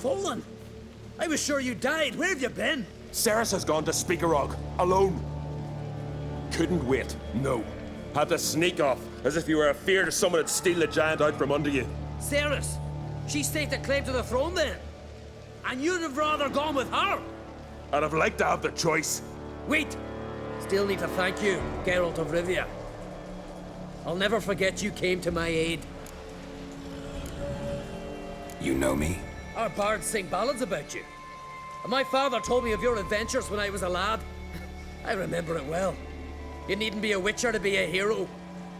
fallen. I was sure you died. Where have you been? Cerys has gone to Speakerog, alone. Couldn't wait, no. Had to sneak off, as if you were afeard someone would steal the giant out from under you. Cerys? She staked a claim to the throne then? And you'd have rather gone with her? I'd have liked to have the choice. Wait! Still need to thank you, Geralt of Rivia. I'll never forget you came to my aid. You know me? Our bards sing ballads about you. And my father told me of your adventures when I was a lad. I remember it well. You needn't be a witcher to be a hero.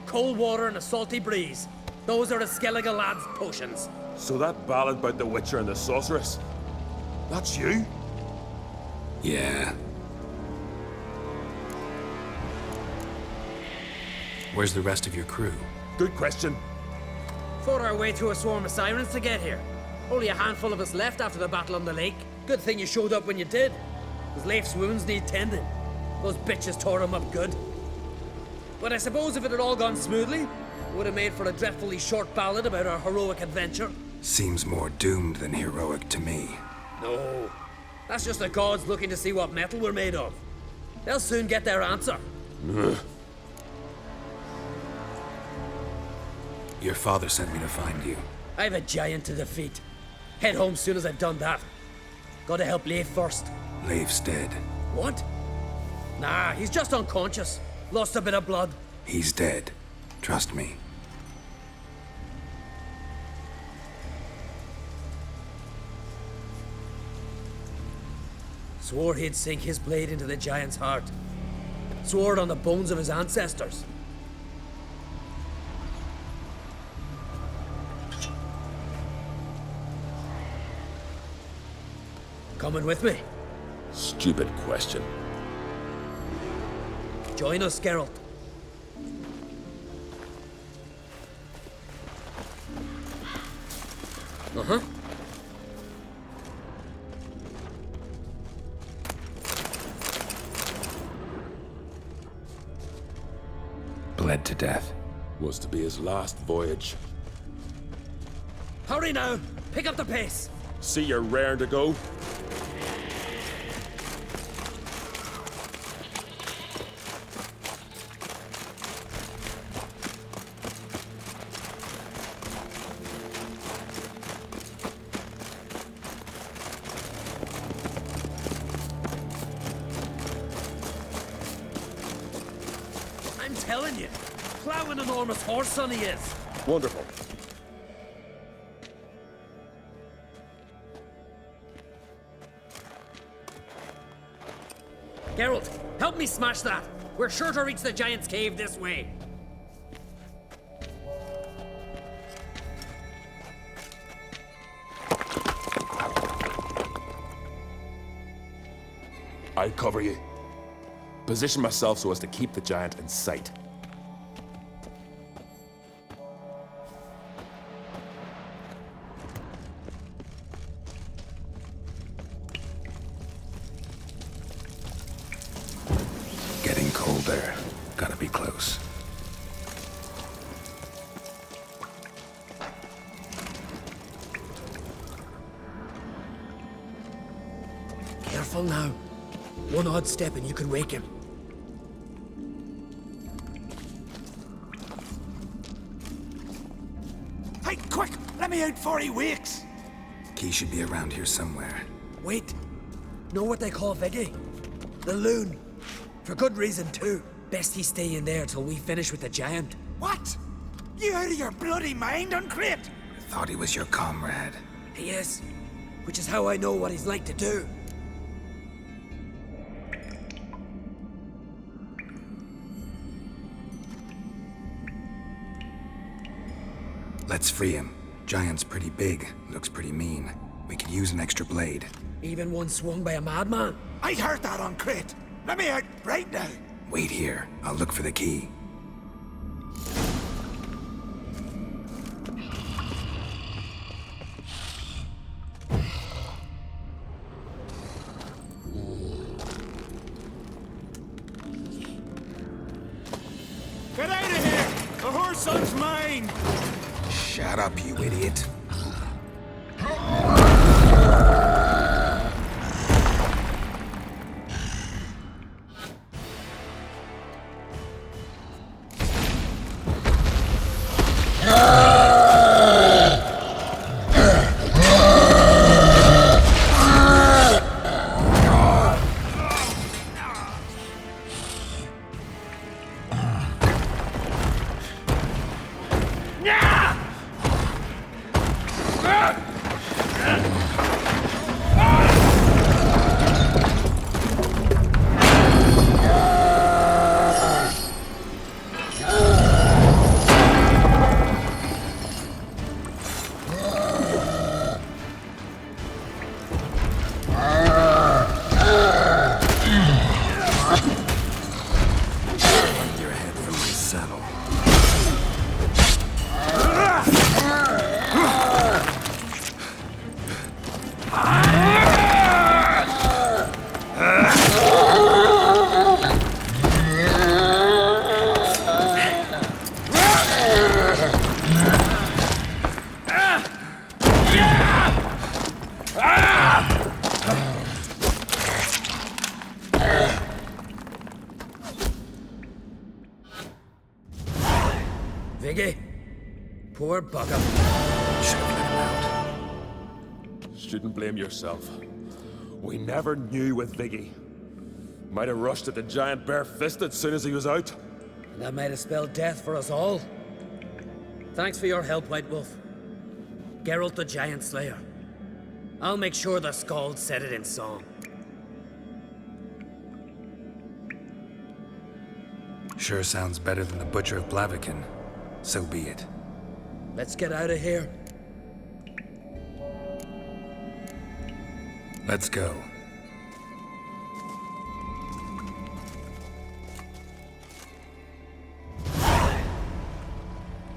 Cold water and a salty breeze. Those are the Skellige lad's potions. So that ballad about the Witcher and the Sorceress, that's you? Yeah. Where's the rest of your crew? Good question. Fought our way through a swarm of sirens to get here. Only a handful of us left after the battle on the lake. Good thing you showed up when you did. Because Leif's wounds need tending. Those bitches tore him up good. But I suppose if it had all gone smoothly, it would have made for a dreadfully short ballad about our heroic adventure. Seems more doomed than heroic to me. No. That's just the gods looking to see what metal we're made of. They'll soon get their answer. Your father sent me to find you. I have a giant to defeat. Head home soon as I've done that. Gotta help Leif first. Leif's dead. What? Nah, he's just unconscious. Lost a bit of blood. He's dead. Trust me. Swore he'd sink his blade into the giant's heart. Swore it on the bones of his ancestors. Coming with me? Stupid question. Join us, Geralt. Uh-huh. Bled to death. Was to be his last voyage. Hurry now! Pick up the pace! See you're raring to go? I'm telling you, plow an enormous horse son he is. Wonderful. Geralt, help me smash that. We're sure to reach the giant's cave this way. I'll cover you. Position myself so as to keep the giant in sight. Getting colder. Gotta be close. Careful now. One odd step and you can wake him. Hey, quick! Let me out before he wakes! Key should be around here somewhere. Wait. Know what they call Viggy? The loon. For good reason, too. Best he stay in there till we finish with the giant. What? You out of your bloody mind, Uncrate? I thought he was your comrade. He is. Which is how I know what he's like to do. Let's free him. Giant's pretty big. Looks pretty mean. We could use an extra blade. Even one swung by a madman. I heard that, Uncrate. Let me out right now. Wait here. I'll look for the key. Get out of here! The horse son's mine! Shut up, you idiot. Viggy? Poor bugger. Should have let him out. Shouldn't blame yourself. We never knew with Viggy. Might have rushed at the giant bare-fisted as soon as he was out. And that might have spelled death for us all. Thanks for your help, White Wolf. Geralt the Giant Slayer. I'll make sure the Scald said it in song. Sure sounds better than the Butcher of Blaviken. So be it. Let's get out of here. Let's go.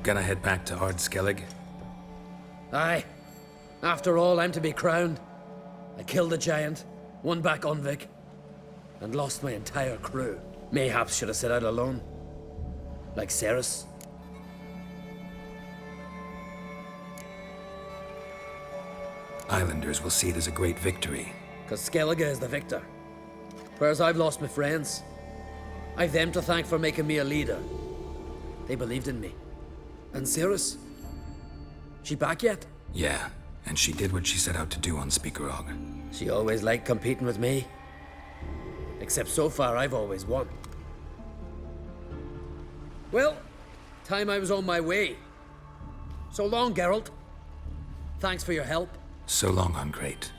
Gonna head back to Ard Skellig? Aye. After all, I'm to be crowned. I killed the giant, won back Unvik, and lost my entire crew. Mayhaps should have set out alone. Like Cerys. Islanders will see it as a great victory. Because Skellige is the victor. Whereas I've lost my friends. I've them to thank for making me a leader. They believed in me. And Cerys? She back yet? Yeah, and she did what she set out to do on Speakerog. She always liked competing with me. Except so far, I've always won. Well, time I was on my way. So long, Geralt. Thanks for your help. So long on Great.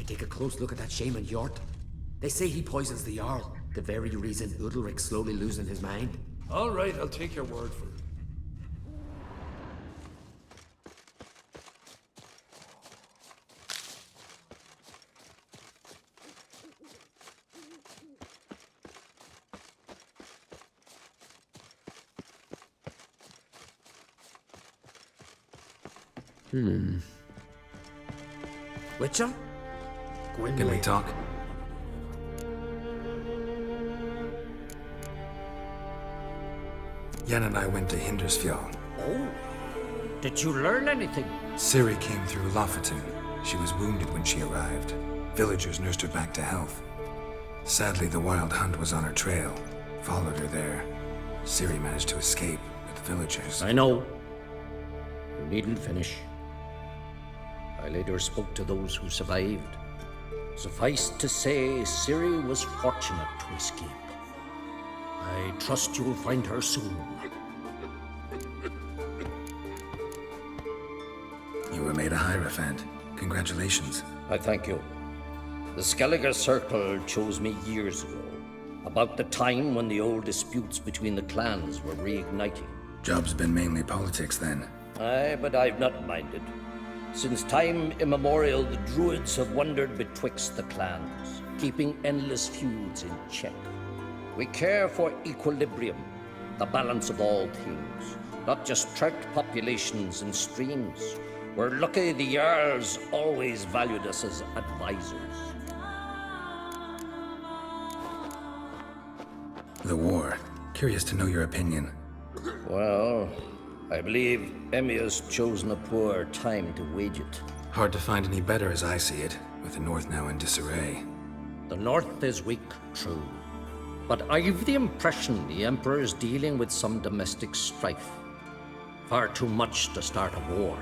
Take a close look at that shaman Yort. They say he poisons the Jarl, the very reason Udalric's slowly losing his mind. All right, I'll take your word for it. Witcher? Can we talk? Yen and I went to Hindersfjall. Oh, did you learn anything? Ciri came through Lofoten. She was wounded when she arrived. Villagers nursed her back to health. Sadly, the Wild Hunt was on her trail. Followed her there. Ciri managed to escape with the villagers. I know. You needn't finish. I later spoke to those who survived. Suffice to say, Ciri was fortunate to escape. I trust you'll find her soon. You were made a Hierophant. Congratulations. I thank you. The Skellige Circle chose me years ago, about the time when the old disputes between the clans were reigniting. Job's been mainly politics then. Aye, but I've not minded. Since time immemorial, the Druids have wandered betwixt the clans, keeping endless feuds in check. We care for equilibrium, the balance of all things, not just trout populations and streams. We're lucky the Jarls always valued us as advisors. The war. Curious to know your opinion. Well, I believe Emmir's chosen a poor time to wage it. Hard to find any better as I see it, with the North now in disarray. The North is weak, true. But I've the impression the Emperor is dealing with some domestic strife. Far too much to start a war.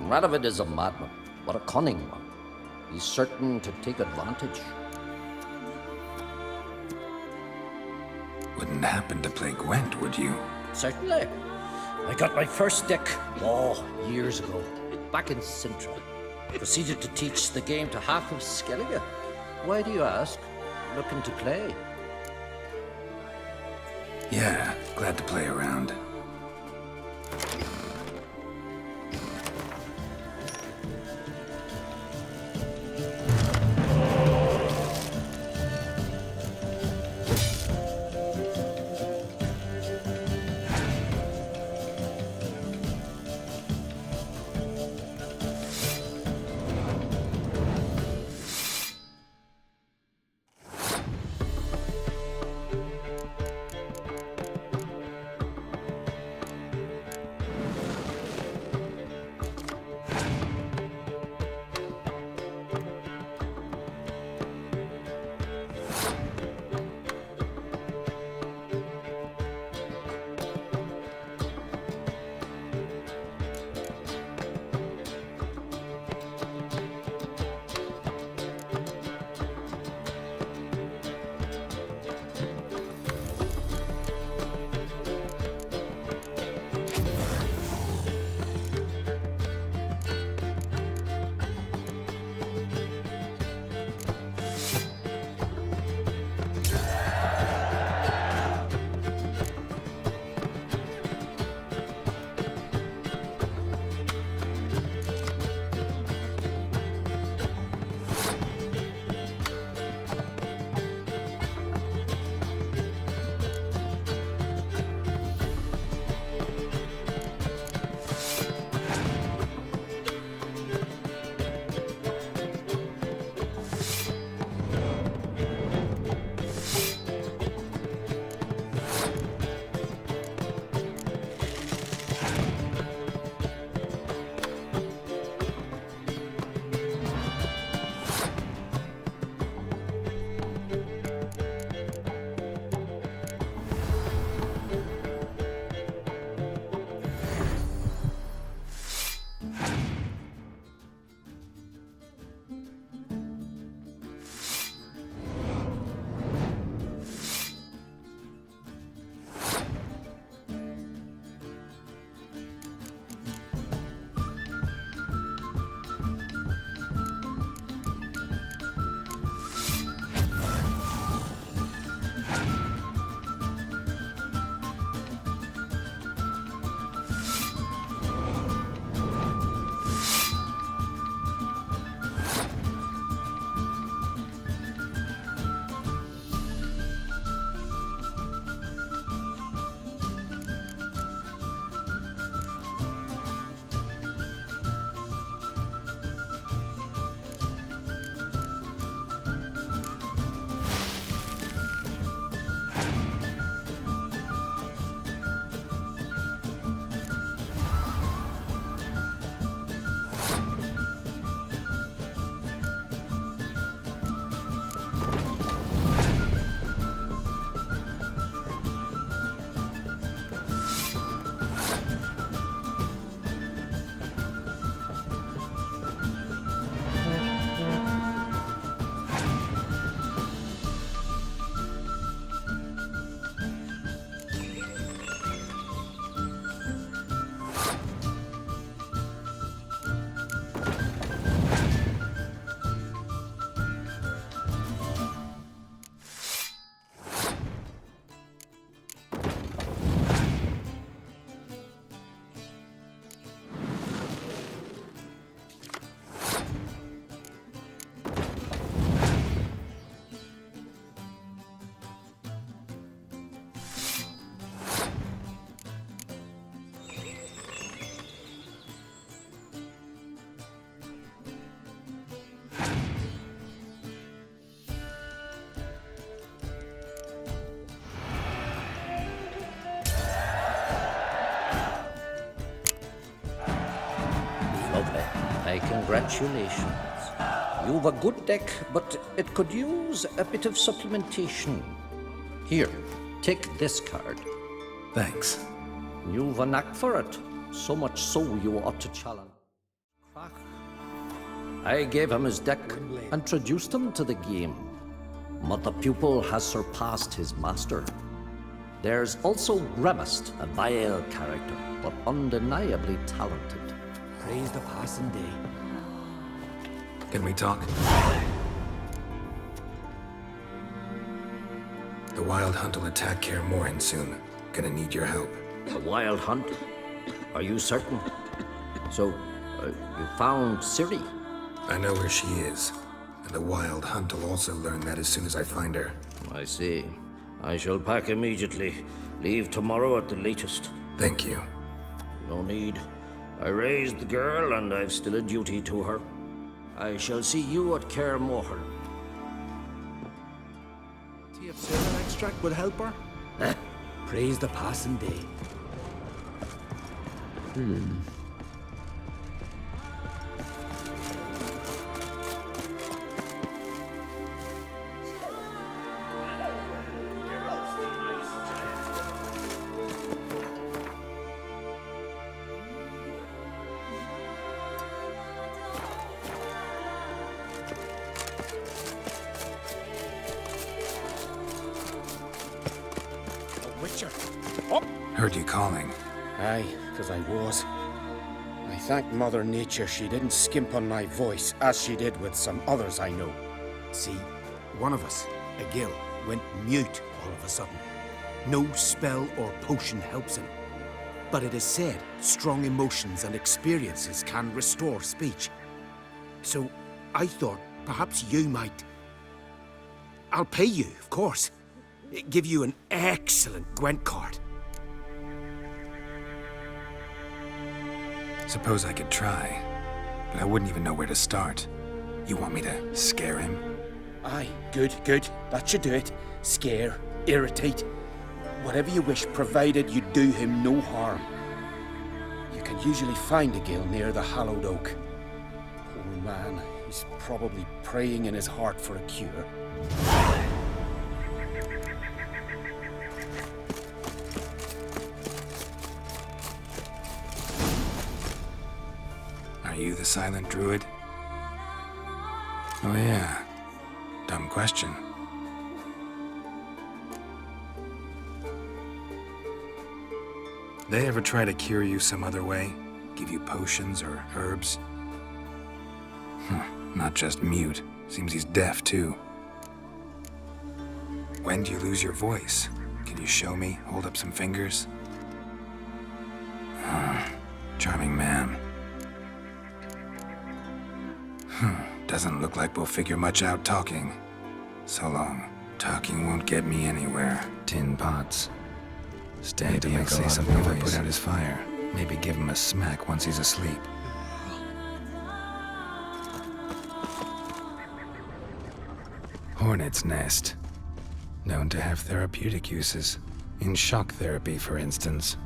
Radovid is a madman, but a cunning one. He's certain to take advantage. Wouldn't happen to play Gwent, would you? Certainly. I got my first deck, years ago, back in Sintra. Proceeded to teach the game to half of Skellige. Why do you ask? Looking to play? Yeah, glad to play around. My congratulations. You've a good deck, but it could use a bit of supplementation. Here, take this card. Thanks. You've a knack for it. So much so you ought to challenge Crack. I gave him his deck, introduced him to the game. But the pupil has surpassed his master. There's also Grimaced, a vile character, but undeniably talented. Praise the passing day. Can we talk? The Wild Hunt will attack Kaer Morhen soon. Gonna need your help. A wild hunt? Are you certain? So, you found Ciri? I know where she is. And the Wild Hunt will also learn that as soon as I find her. I see. I shall pack immediately. Leave tomorrow at the latest. Thank you. No need. I raised the girl, and I've still a duty to her. I shall see you at Kaer Morhen. See if Sarah extract would help her? Praise the passing day. Witcher. Up! Heard you calling. Aye, 'cause I was. I thank Mother Nature she didn't skimp on my voice, as she did with some others I know. See, one of us, a Gil, went mute all of a sudden. No spell or potion helps him. But it is said strong emotions and experiences can restore speech. So I thought perhaps you might... I'll pay you, of course. Give you an excellent Gwent card. Suppose I could try, but I wouldn't even know where to start. You want me to scare him? Aye, good, good. That should do it. Scare, irritate, whatever you wish, provided you do him no harm. You can usually find a Gil near the Hallowed Oak. Poor man, he's probably praying in his heart for a cure. Are you the Silent Druid? Oh yeah. Dumb question. They ever try to cure you some other way? Give you potions or herbs? Not just mute. Seems he's deaf too. When do you lose your voice? Can you show me? Hold up some fingers? Charming man. Doesn't look like we'll figure much out talking. So long. Talking won't get me anywhere. Tin pots. Maybe I'll say something if I put out his fire. Maybe give him a smack once he's asleep. Hornet's nest. Known to have therapeutic uses. In shock therapy, for instance.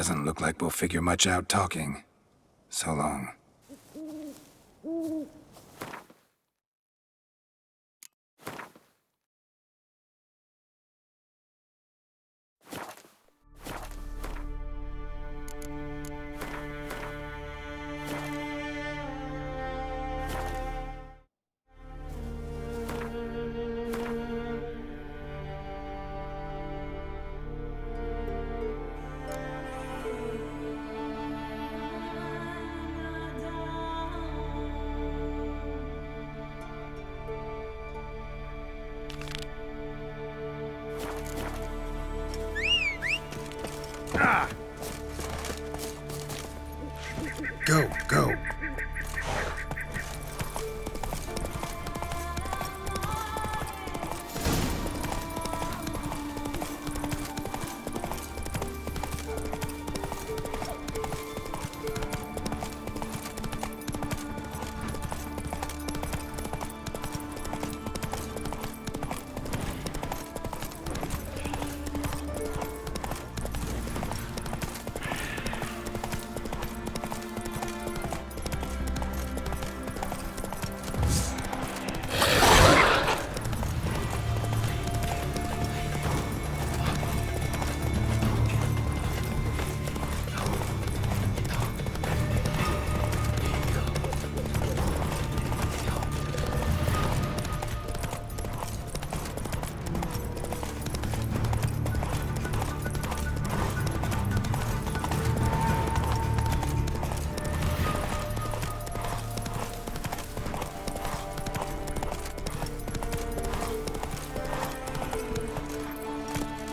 Doesn't look like we'll figure much out talking. So long. Go, go.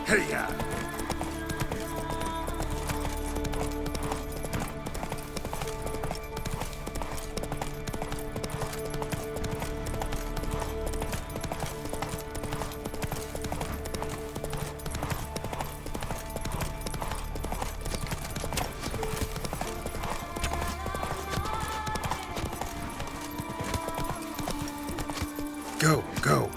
Hey-ya! Go, go.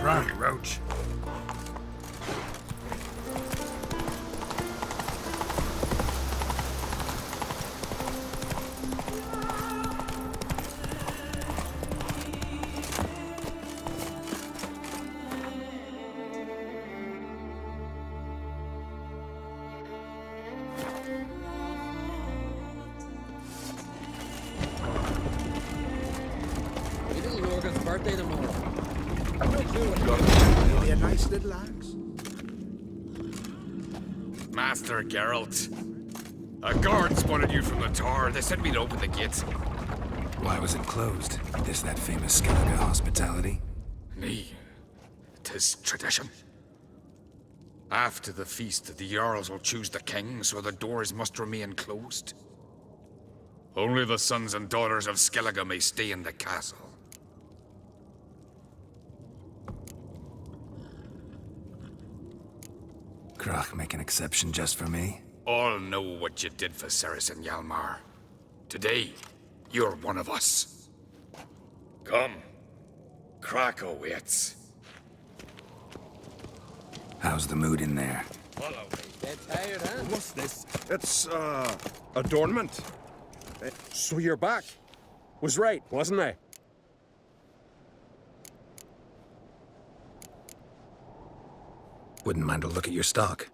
Run, Roach. Hey, little Jorgen's birthday tomorrow. Maybe a nice little axe. Master Geralt. A guard spotted you from the tower. They sent me to open the gates. Why was it closed? Is that famous Skellige hospitality? Nay, 'tis tradition. After the feast, the Jarls will choose the king, so the doors must remain closed. Only the sons and daughters of Skellige may stay in the castle. Krach make an exception just for me? All know what you did for Ceres and Hjalmar. Today, you're one of us. Come. Krakow waits. How's the mood in there? Follow me. Dead tired, huh? What's this? It's, adornment. So you're back. Was right, wasn't I? Wouldn't mind a look at your stock.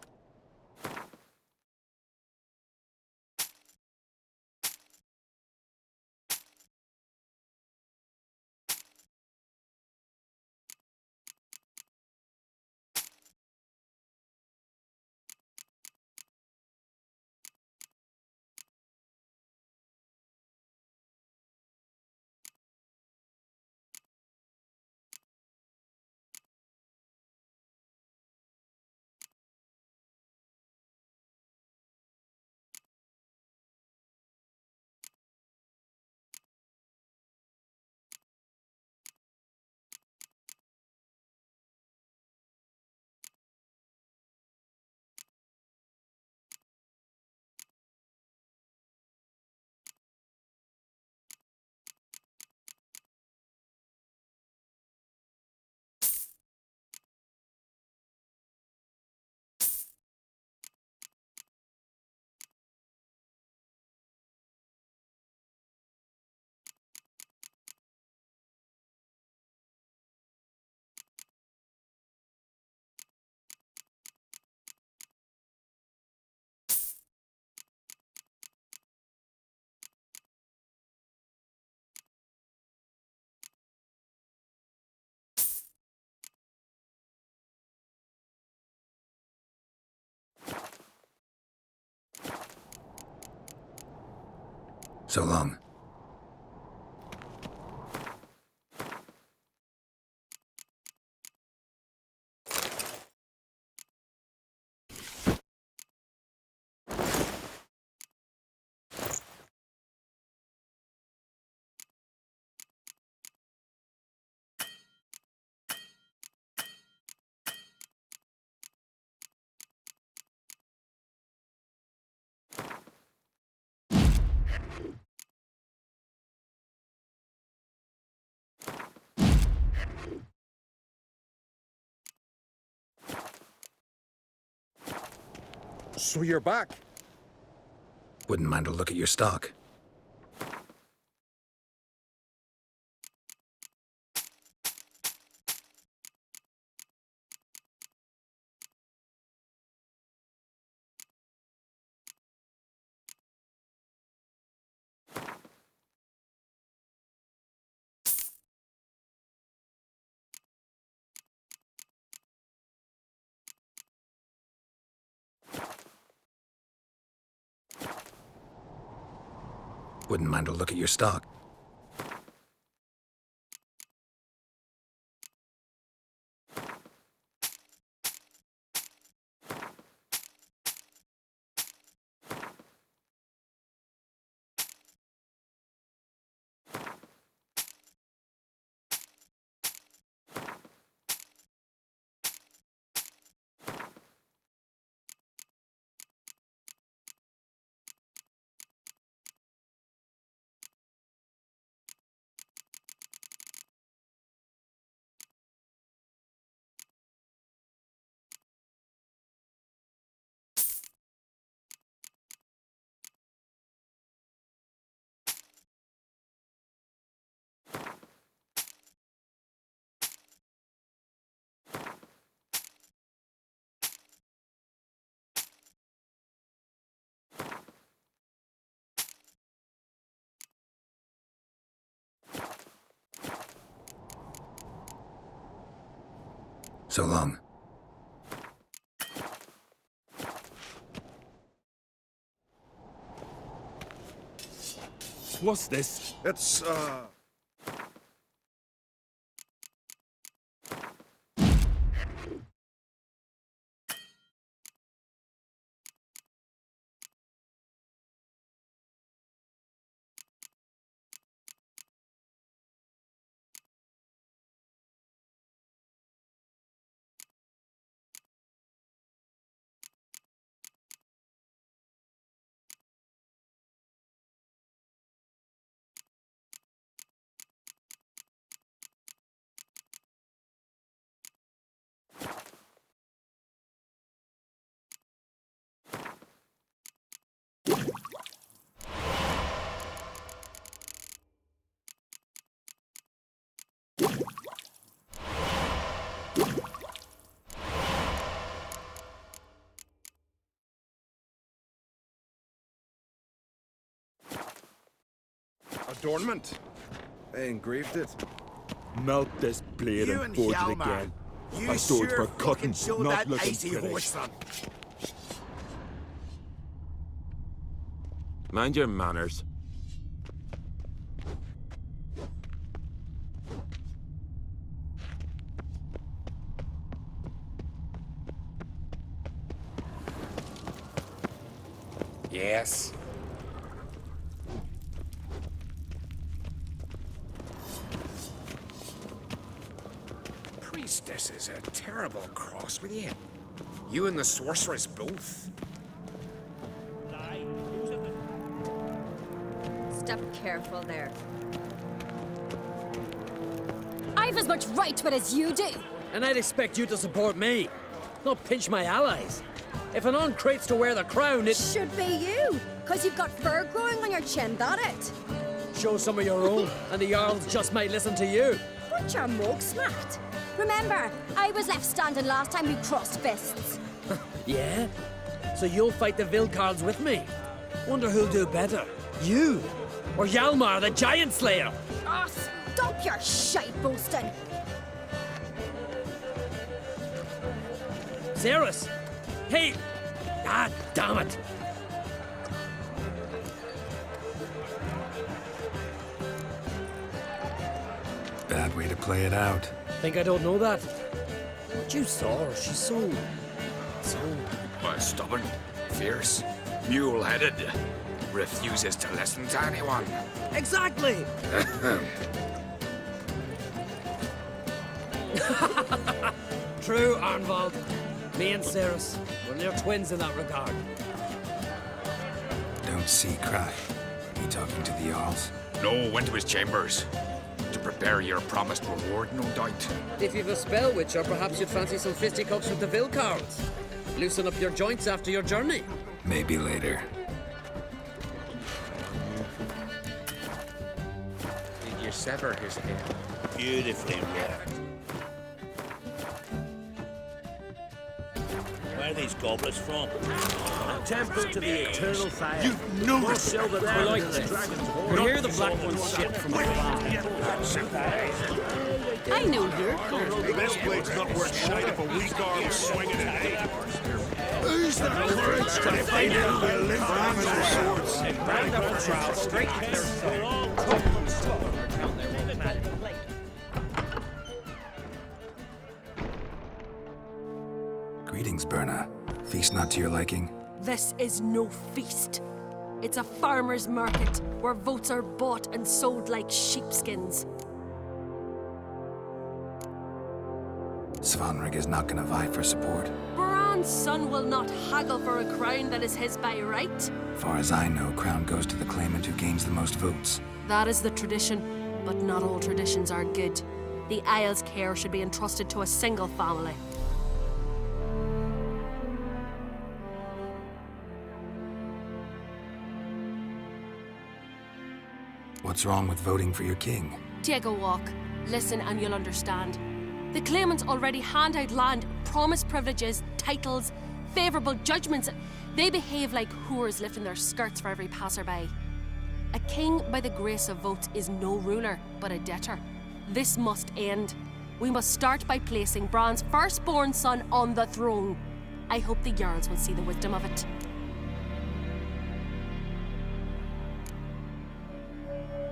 So long. So you're back? Wouldn't mind a look at your stock. Wouldn't mind a look at your stock. So long. What's this? It's, adornment. I engraved it. Melt this blade and forge it again. A sword for cutting, not looking pretty. Mind your manners. Yes. Priestess is a terrible cross with you. You and the sorceress both. Step careful there. I've as much right to it as you do. And I'd expect you to support me, not pinch my allies. If an uncrate's to wear the crown, it Should be you, because you've got fur growing on your chin, that it? shows some of your own, and the Jarls just might listen to you. Put your mug smacked. Remember, I was left standing last time we crossed fists. Yeah? So you'll fight the Vilcards with me? Wonder who'll do better, you or Hjalmar the Giant Slayer? Ah, stop your shite boasting. Cerys! Hey! Ah, damn it! way to play it out. Think I don't know that? But you saw her. She's so... Stubborn, fierce, mule-headed. Refuses to listen to anyone. Exactly! True, Arnvald. Me and Ceres, we're near twins in that regard. Don't see cry. You talking to the Jarls? No, went to his chambers. To prepare your promised reward, no doubt. If you've a spell witcher, perhaps you'd fancy some fisticuffs with the Vilcards. Loosen up your joints after your journey. Maybe later. Did you sever his head? Beautifully worked. Where are these goblets from? A temple to the eternal fire. You know More silver there like than the this. dragon's horn. We hear the Black One's shit from afar. I know you. The best blade's not worth shite if a weak arm swinging it, eh? Who's the courage to fight out the limb arms or swords? Brand up the trowel, straight to their soul. Greetings, Berna. Feast not to your liking? This is no feast. It's a farmer's market where votes are bought and sold like sheepskins. Svanrig is not gonna vie for support. Bran's son will not haggle for a crown that is his by right. Far as I know, crown goes to the claimant who gains the most votes. That is the tradition, but not all traditions are good. The Isle's care should be entrusted to a single family. What's wrong with voting for your king? Take a walk. Listen and you'll understand. The claimants already hand out land, promise privileges, titles, favourable judgments. They behave like whores lifting their skirts for every passerby. A king by the grace of votes is no ruler, but a debtor. This must end. We must start by placing Bran's firstborn son on the throne. I hope the Jarls will see the wisdom of it.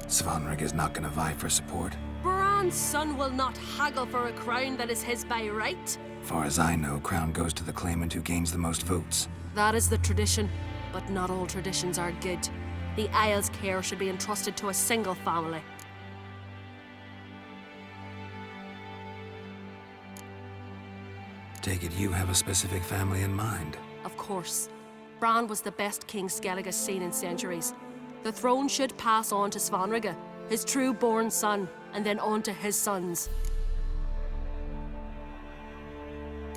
Svanrig is not gonna vie for support. Bran's son will not haggle for a crown that is his by right. Far as I know, crown goes to the claimant who gains the most votes. That is the tradition, but not all traditions are good. The Isle's care should be entrusted to a single family. Take it you have a specific family in mind. Of course. Bran was the best king Skellig has seen in centuries. The throne should pass on to Svanrige, his true-born son, and then on to his sons.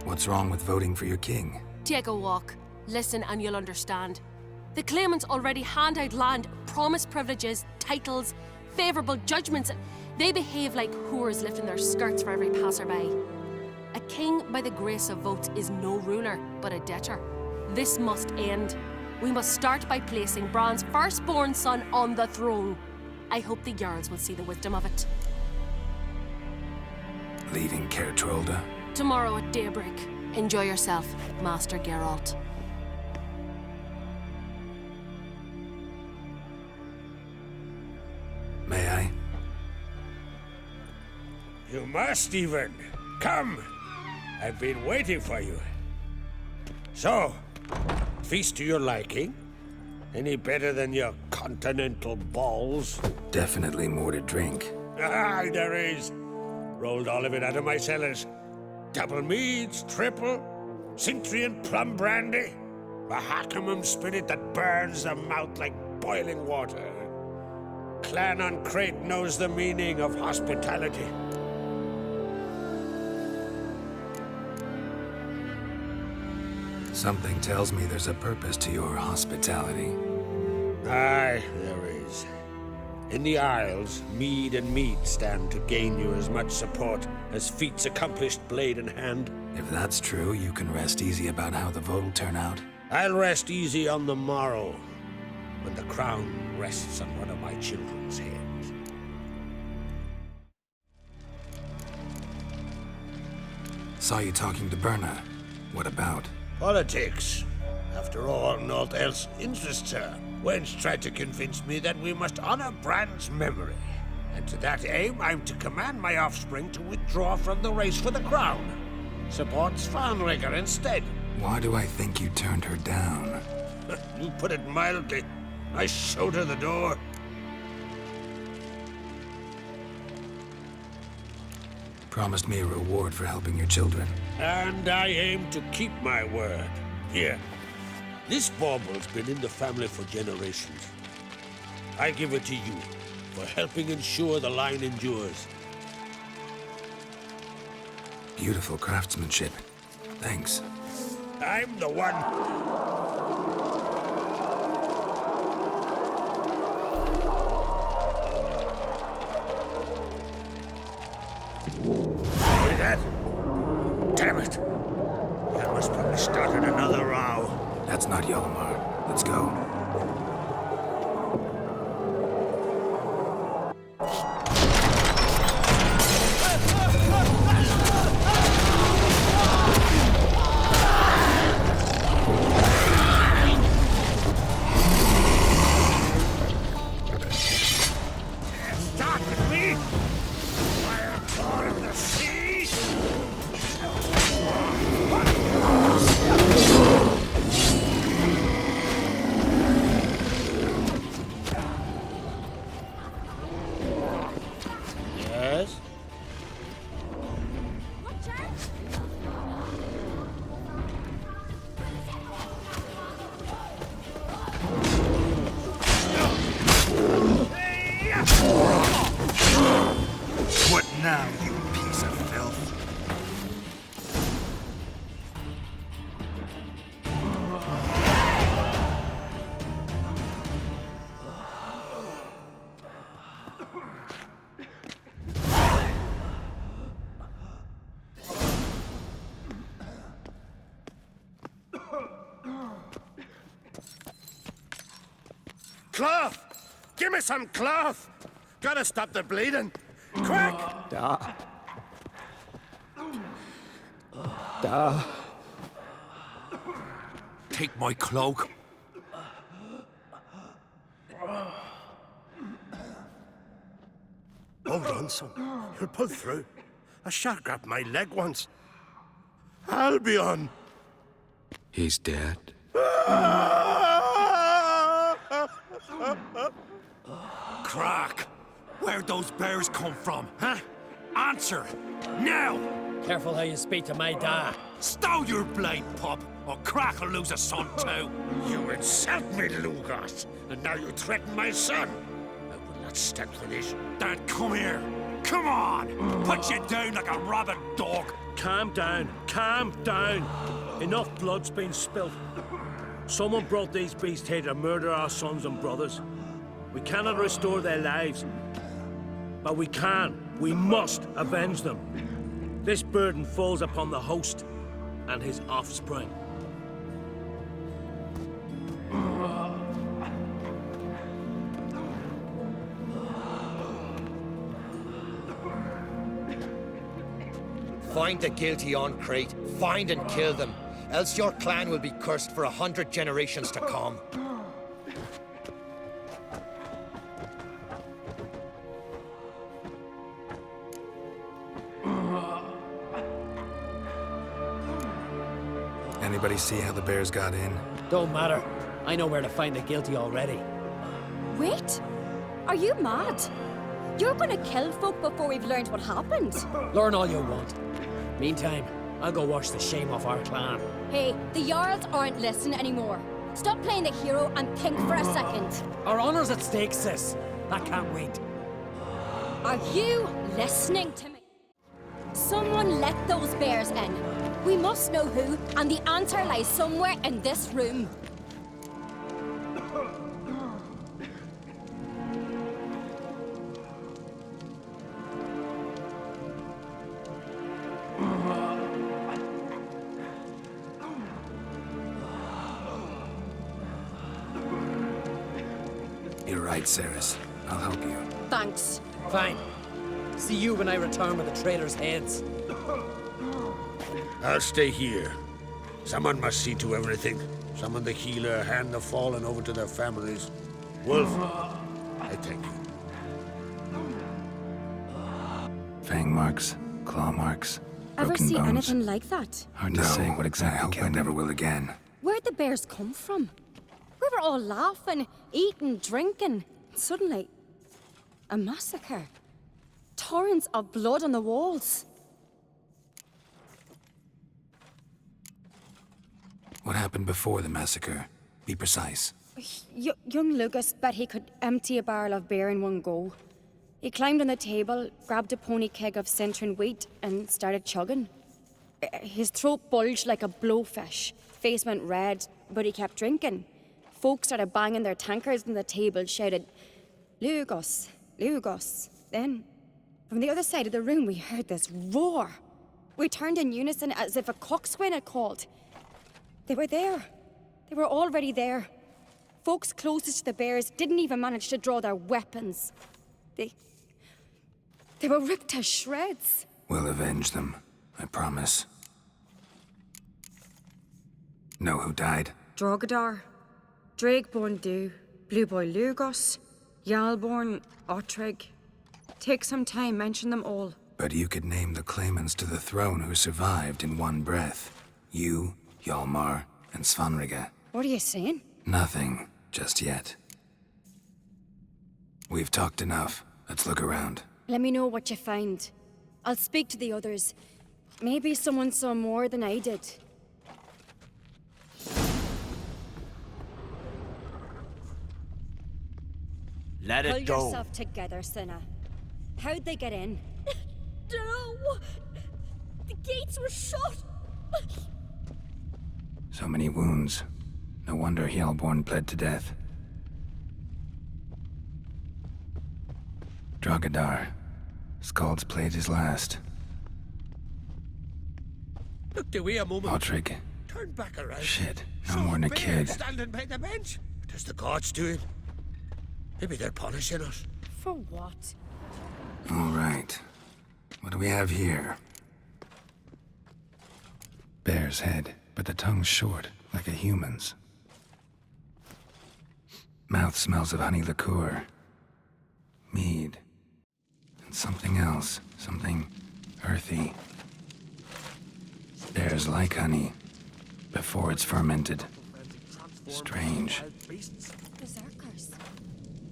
What's wrong with voting for your king? Take a walk. Listen and you'll understand. The claimants already hand out land, promise privileges, titles, favourable judgments. They behave like whores lifting their skirts for every passerby. A king by the grace of votes is no ruler, but a debtor. This must end. We must start by placing Bran's firstborn son on the throne. I hope the Jarls will see the wisdom of it. Leaving Caer Trolda? Tomorrow at daybreak. Enjoy yourself, Master Geralt. May I? You must even. Come. I've been waiting for you. So, feast to your liking? Any better than your continental balls? Definitely more to drink. Ah, there is. Rolled all of it out of my cellars. Double meads, triple, Cintrian plum brandy, a Hackamum spirit that burns the mouth like boiling water. Clan on Crate knows the meaning of hospitality. Something tells me there's a purpose to your hospitality. Aye, there is. In the Isles, mead and meat stand to gain you as much support as feats accomplished blade in hand. If that's true, you can rest easy about how the vote will turn out. I'll rest easy on the morrow, when the crown rests on one of my children's heads. Saw you talking to Berna. What about? Politics. After all, naught else interests her. Wench tried to convince me that we must honor Bran's memory. And to that aim, I'm to command my offspring to withdraw from the race for the crown. Support Svanrigger instead. Why do I think you turned her down? You put it mildly. I showed her the door. Promised me a reward for helping your children. And I aim to keep my word. Here. This bauble's been in the family for generations. I give it to you for helping ensure the line endures. Beautiful craftsmanship. Thanks. I'm the one. Hear that? Damn it! That must probably started another row. That's not Hjalmar. Let's go. Start with me! Fire car in the sea! Yes? What now, you piece of filth? Cloth! Give me some cloth! Gotta stop the bleeding! Quick! Take my cloak. Hold on, son. You'll pull through. A shark grabbed my leg once. Albion! He's dead. Crack! Where'd those bears come from, huh? Answer! Now! Careful how you speak to my da. Stow your blade, pup, or Crack will lose a son too. You insult me, Lugas, and now you threaten my son. I will not stand for this. Then come here. Come on! Put you down like a rabid dog. Calm down. Calm down. Enough blood's been spilt. Someone brought these beasts here to murder our sons and brothers. We cannot restore their lives. But we can. We must avenge them. This burden falls upon the host and his offspring. Find the guilty on Crate. Find and kill them. Else your clan will be cursed for 100 generations to come. Anybody see how the bears got in? Don't matter. I know where to find the guilty already. Wait! Are you mad? You're gonna kill folk before we've learned what happened. Learn all you want. Meantime, I'll go wash the shame off our clan. Hey, the Jarls aren't listening anymore. Stop playing the hero and think for a second. Our honor's at stake, sis. I can't wait. Are you listening to me? Someone let those bears in. We must know who, and the answer lies somewhere in this room. You're right, Ceres. I'll help you. Thanks. Fine. See you when I return with the traitors' heads. I'll stay here. Someone must see to everything. Summon the healer, hand the fallen over to their families. Wolf, I thank you. Fang marks, claw marks, Ever broken see bones. anything like that? Hard to say what exactly killed. I never will again. Where'd the bears come from? We were all laughing, eating, drinking. Suddenly, a massacre. Torrents of blood on the walls. What happened before the massacre? Be precise. Young Lucas bet he could empty a barrel of beer in one go. He climbed on the table, grabbed a pony keg of Centron wheat, and started chugging. His throat bulged like a blowfish. Face went red, but he kept drinking. Folks started banging their tankards on the table, shouted, "Lugos, Lugos." Then, from the other side of the room, we heard this roar. We turned in unison as if a coxswain had called. They were there. They were already there. Folks closest to the bears didn't even manage to draw their weapons. They were ripped to shreds. We'll avenge them, I promise. Know who died? Drogadar, Drakeborn Du, Blue Boy Lugos, Yalborn, Ottrig. Take some time, mention them all. But you could name the claimants to the throne who survived in one breath. You, Hjalmar, and Svanrige. What are you saying? Nothing, just yet. We've talked enough. Let's look around. Let me know what you find. I'll speak to the others. Maybe someone saw more than I did. Let it go. Pull yourself together, Cinna. How'd they get in? Dunno. The gates were shut. So many wounds. No wonder Hjalborn bled to death. Drogadar. Skald's played his last. Look, do we a moment. Ottrig. Turn back around. Shit, no more than a kid. Standing by the bench. What is the gods doing? Maybe they're punishing us. For what? All right. What do we have here? Bear's head, but the tongue's short, like a human's. Mouth smells of honey liqueur. Mead. And something else. Something earthy. Bears like honey. Before it's fermented. Strange. Berserkers.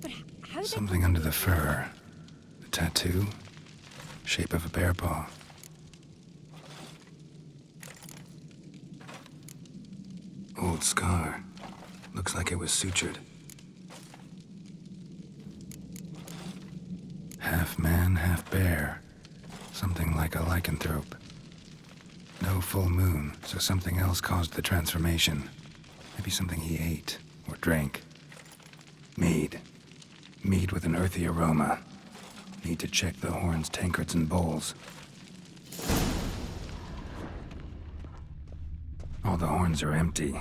But how did Something under the fur. A tattoo. Shape of a bear paw. Old scar. Looks like it was sutured. Half man, half bear. Something like a lycanthrope. No full moon, so something else caused the transformation. Maybe something he ate or drank. Mead. Mead with an earthy aroma. Need to check the horns, tankards, and bowls. All the horns are empty.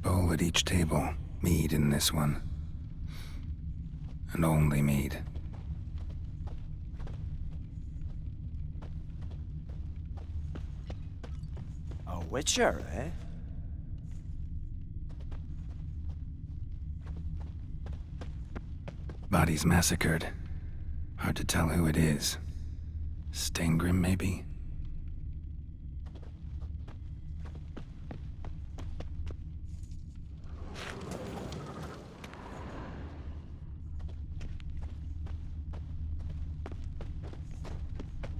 Bowl at each table. Mead in this one. And only mead. A witcher, eh? Bodies massacred. Hard to tell who it is. Stengrim, maybe?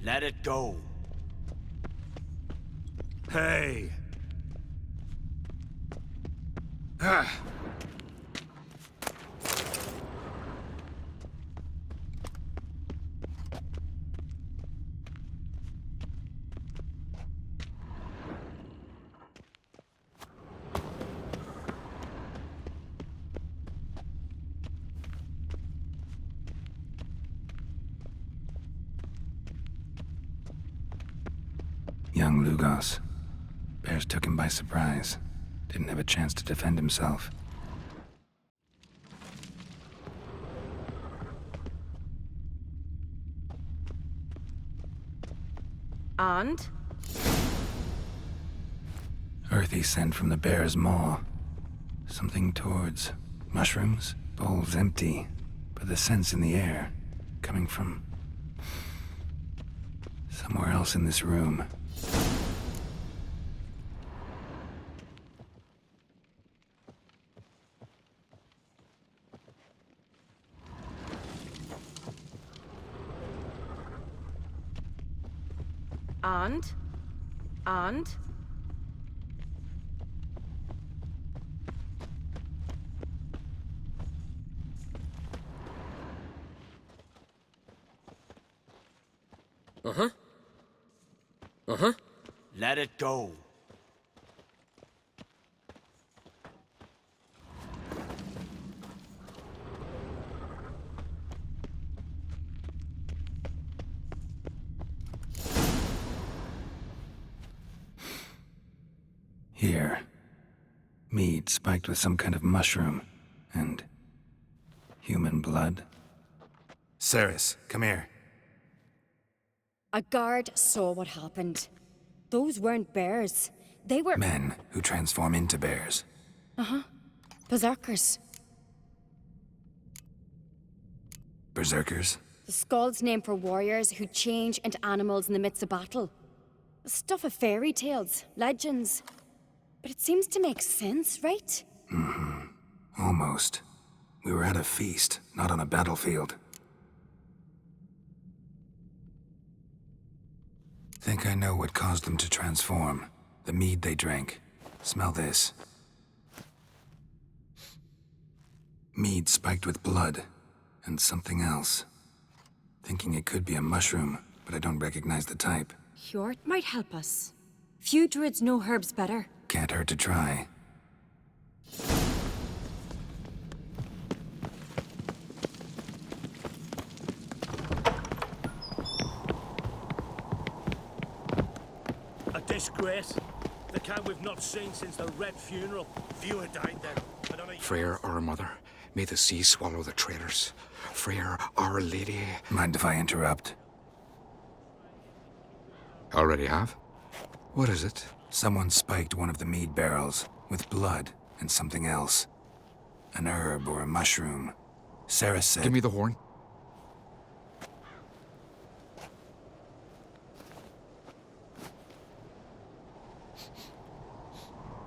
Let it go. Hey. Young Lugos. Bears took him by surprise. Didn't have a chance to defend himself. And? Earthy scent from the bear's maw. Something towards mushrooms? bowl's empty, but the scent's in the air, coming from somewhere else in this room. And? Uh-huh. Uh-huh. Let it go. Here. Mead spiked with some kind of mushroom. And human blood. Ceres, come here. A guard saw what happened. Those weren't bears. They were... Men who transform into bears. Uh-huh. Berserkers. Berserkers? The Skald's name for warriors who change into animals in the midst of battle. Stuff of fairy tales, legends. But it seems to make sense, right? Mm-hmm. Almost. We were at a feast, not on a battlefield. Think I know what caused them to transform. The mead they drank. Smell this. Mead spiked with blood. And something else. Thinking it could be a mushroom, but I don't recognize the type. Hjort might help us. Few druids know herbs better. Can't hurt to try. A disgrace. The cat we've not seen since the Red funeral. Few had died then. Freyr, our mother, may the sea swallow the traitors. Freyr, our lady. Mind if I interrupt? Already have? What is it? Someone spiked one of the mead barrels with blood and something else. An herb or a mushroom. Sarah said... Give me the horn.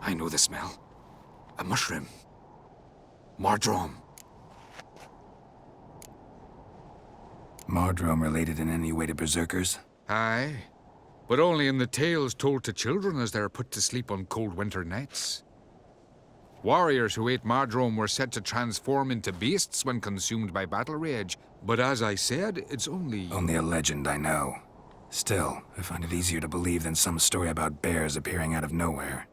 I know the smell. A mushroom. Mardrome. Mardrome related in any way to berserkers? Aye. But only in the tales told to children as they're put to sleep on cold winter nights. Warriors who ate Mardrome were said to transform into beasts when consumed by battle rage. But as I said, it's only... Only a legend, I know. Still, I find it easier to believe than some story about bears appearing out of nowhere.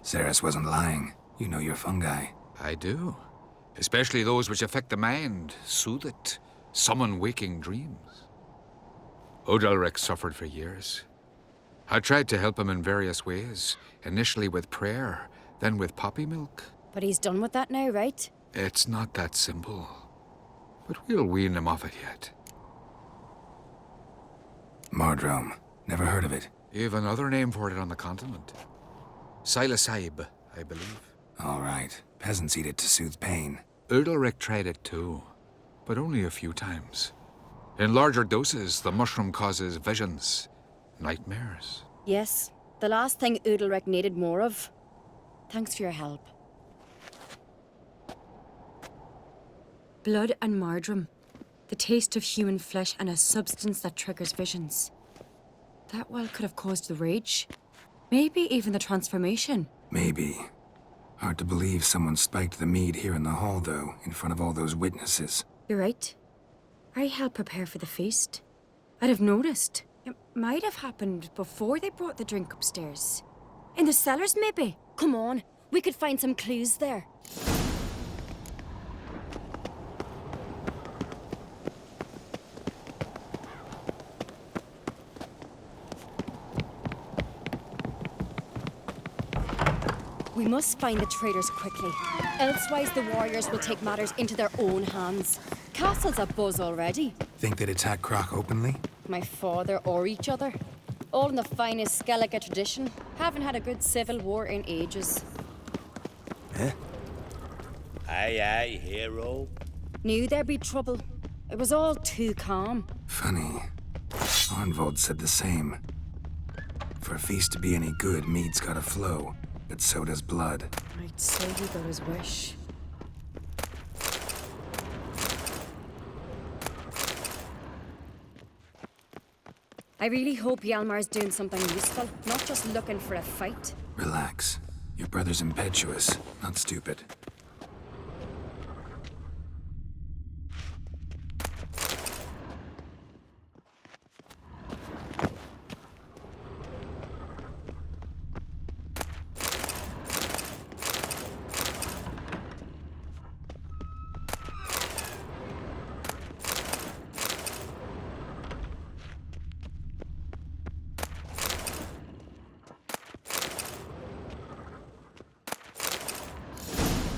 Ceres wasn't lying. You know your fungi. I do. Especially those which affect the mind, soothe it, summon waking dreams. Odalric suffered for years. I tried to help him in various ways, initially with prayer, then with poppy milk. But he's done with that now, right? It's not that simple. But we'll wean him off it yet. Mardrome. Never heard of it. You've another name for it on the continent. Silasaib, I believe. All right. Peasants eat it to soothe pain. Udalric tried it too, but only a few times. In larger doses, the mushroom causes visions, nightmares. Yes, the last thing Udalric needed more of. Thanks for your help. Blood and Mardrome. The taste of human flesh and a substance that triggers visions. That well could have caused the rage. Maybe even the transformation. Maybe. Hard to believe someone spiked the mead here in the hall, though, in front of all those witnesses. You're right. I helped prepare for the feast. I'd have noticed. It might have happened before they brought the drink upstairs. In the cellars, maybe. Come on, we could find some clues there. We must find the traitors quickly. Elsewise, the warriors will take matters into their own hands. Castle's abuzz already. Think they'd attack Croc openly? My father or each other. All in the finest Skellige tradition. Haven't had a good civil war in ages. Eh? Aye, aye, hero. Knew there'd be trouble. It was all too calm. Funny. Arnvold said the same. For a feast to be any good, mead's gotta flow, but so does blood. I'd say he got his wish. I really hope Hjalmar's doing something useful, not just looking for a fight. Relax. Your brother's impetuous, not stupid.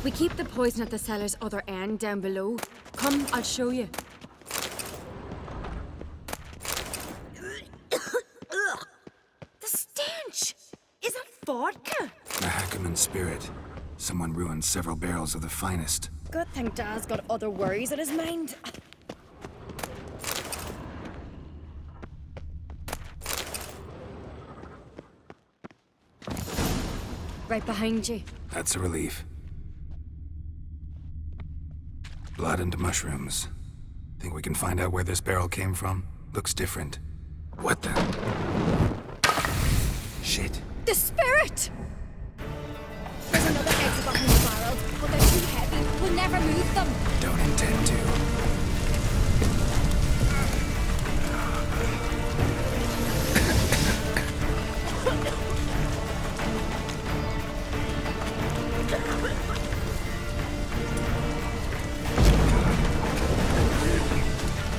We keep the poison at the cellar's other end down below. Come, I'll show you. The stench! Is that vodka? The Hackerman spirit. Someone ruined several barrels of the finest. Good thing Dad's got other worries in his mind. Right behind you. That's a relief. Blood and mushrooms. Think we can find out where this barrel came from? Looks different. What the? Shit. The spirit! There's another exit behind the barrels, but they're too heavy. We'll never move them. Don't intend to.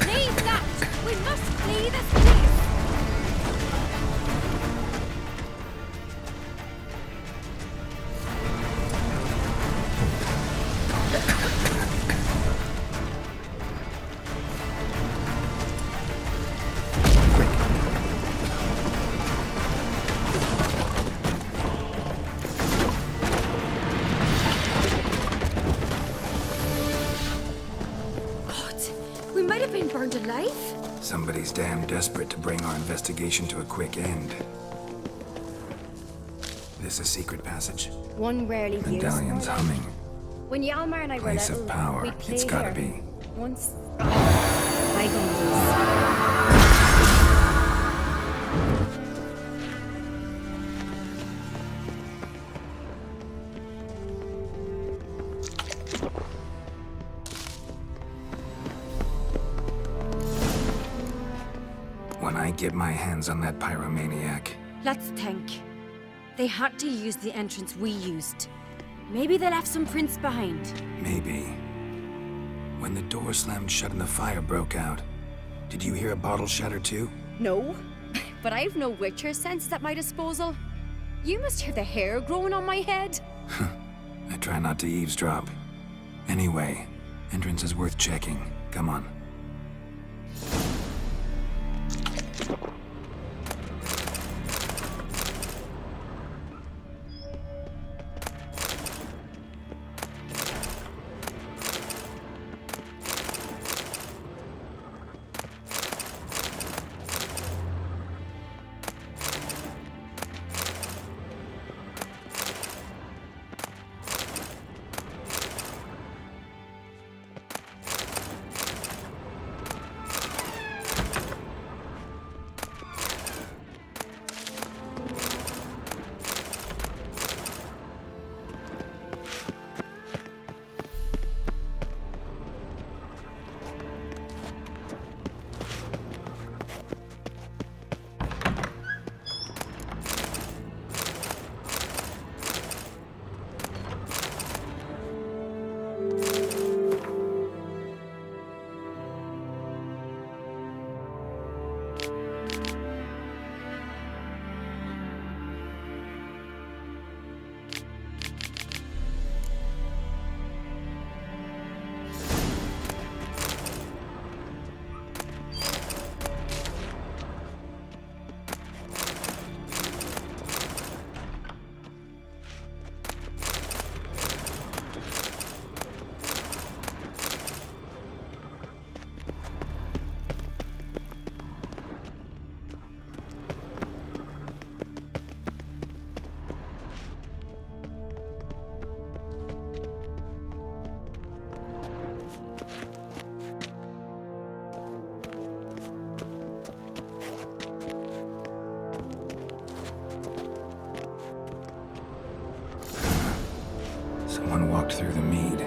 Leave that! We must flee this place! We might have been burned alive. Somebody's damn desperate to bring our investigation to a quick end. This a secret passage. One rarely used. Medallion's humming. When Hjalmar and I were Place little, of power. we'd play It's gotta here. be. Once. Bygones. When I get my hands on that pyromaniac, Let's think. They had to use the entrance we used. Maybe they left some prints behind. maybe. When the door slammed shut and the fire broke out, did you hear a bottle shatter too? No, but I've no Witcher senses at my disposal. You must hear the hair growing on my head. I try not to eavesdrop. Anyway, entrance is worth checking. Come on. walked through the mead.